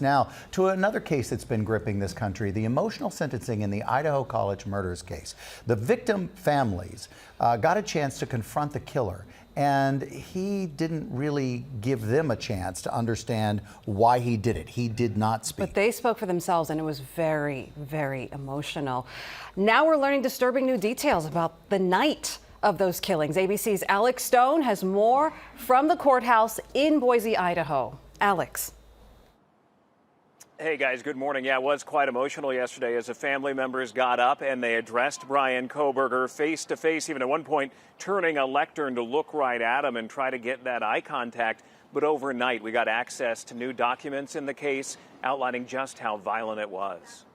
Now, to another case that's been gripping this country, the emotional sentencing in the Idaho college murders case. The victim families got a chance to confront the killer, and he didn't really give them a chance to understand why he did it. He did not speak. But they spoke for themselves, and it was very, very emotional. Now we're learning disturbing new details about the night of those killings. ABC's Alex Stone has more from the courthouse in Boise, Idaho. Alex. Hey guys, good morning. Yeah, it was quite emotional yesterday as the family members got up and they addressed Bryan Kohberger face to face, even at one point turning a lectern to look right at him and try to get that eye contact. But overnight, we got access to new documents in the case outlining just how violent it was.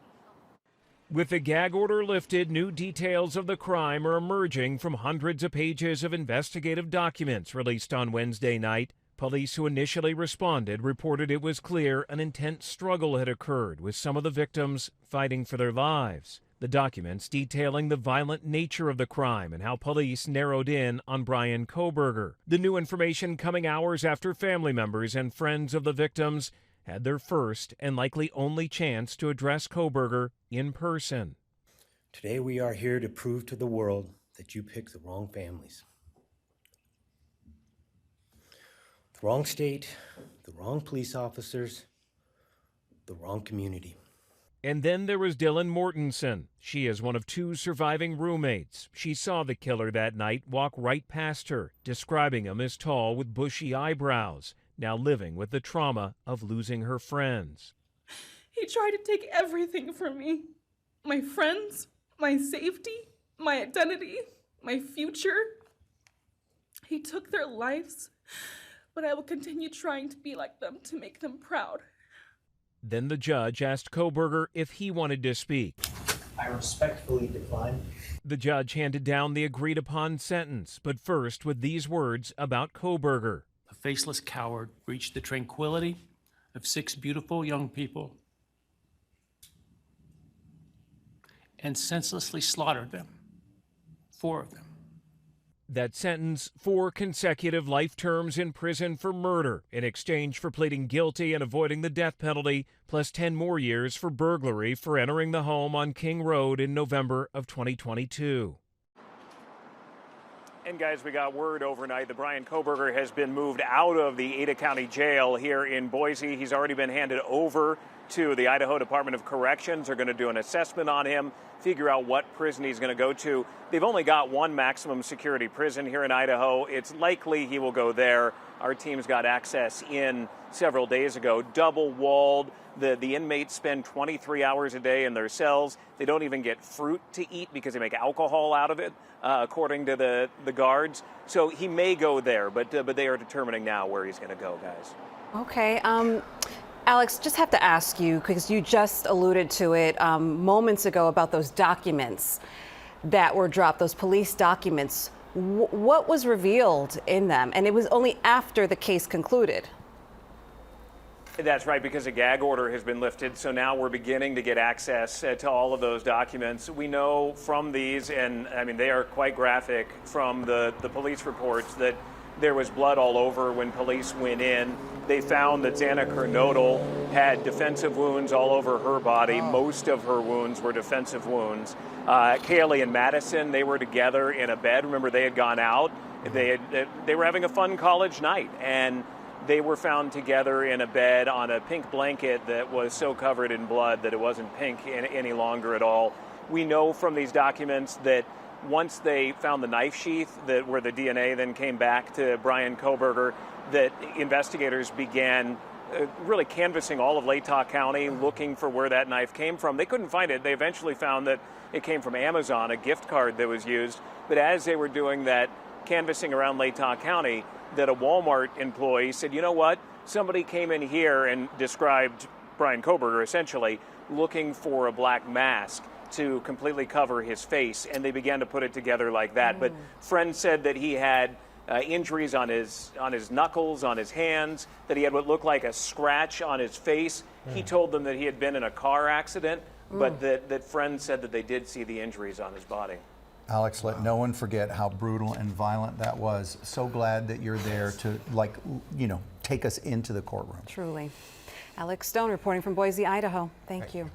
With the gag order lifted, new details of the crime are emerging from hundreds of pages of investigative documents released on Wednesday night. Police who initially responded reported it was clear an intense struggle had occurred, with some of the victims fighting for their lives. The documents detailing the violent nature of the crime and how police narrowed in on Bryan Kohberger. The new information coming hours after family members and friends of the victims had their first and likely only chance to address Kohberger in person. Today we are here to prove to the world that you picked the wrong families. The wrong state, the wrong police officers, the wrong community. And then there was Dylan Mortensen. She is one of two surviving roommates. She saw the killer that night walk right past her, describing him as tall with bushy eyebrows, now living with the trauma of losing her friends. He tried to take everything from me. My friends, my safety, my identity, my future. He took their lives, but I will continue trying to be like them, to make them proud. Then the judge asked Kohberger if he wanted to speak. I respectfully decline. The judge handed down the agreed-upon sentence, but first with these words about Kohberger. A faceless coward breached the tranquility of 6 beautiful young people and senselessly slaughtered them, 4 of them. That sentence, 4 consecutive life terms in prison for murder in exchange for pleading guilty and avoiding the death penalty, plus 10 more years for burglary for entering the home on King Road in November of 2022. And guys, we got word overnight that Bryan Kohberger has been moved out of the Ada County Jail here in Boise. He's already been handed over to the Idaho Department of Corrections. They're going to do an assessment on him, figure out what prison he's going to go to. They've only got one maximum security prison here in Idaho. It's likely he will go there. Our team's got access in several days ago, double walled. The inmates spend 23 hours a day in their cells. They don't even get fruit to eat because they make alcohol out of it, according to the guards. So he may go there, but they are determining now where he's going to go, guys. Okay. Alex, just have to ask you, because you just alluded to it moments ago about those documents that were dropped, those police documents. What was revealed in them? And it was only after the case concluded. That's right, because a gag order has been lifted, so now we're beginning to get access to all of those documents. We know from these, and I mean, they are quite graphic, from the police reports that there was blood all over when police went in. They found that Xana Kernodle had defensive wounds all over her body. Most of her wounds were defensive wounds. Kaylee and Madison, they were together in a bed. Remember, they had gone out. They were having a fun college night, and they were found together in a bed on a pink blanket that was so covered in blood that it wasn't pink any longer at all. We know from these documents that once they found the knife sheath where the DNA then came back to Bryan Kohberger, that investigators began really canvassing all of Latah County, looking for where that knife came from. They couldn't find it. They eventually found that it came from Amazon, a gift card that was used. But as they were doing that canvassing around Latah County, that a Walmart employee said, you know what, somebody came in here and described Bryan Kohberger essentially looking for a black mask to completely cover his face, and they began to put it together like that. But friends said that he had injuries on his knuckles, on his hands, that he had what looked like a scratch on his face. He told them that he had been in a car accident, but that friends said that they did see the injuries on his body. Alex, let no one forget how brutal and violent that was. So glad that you're there to, take us into the courtroom. Truly. Alex Stone reporting from Boise, Idaho. Thank you.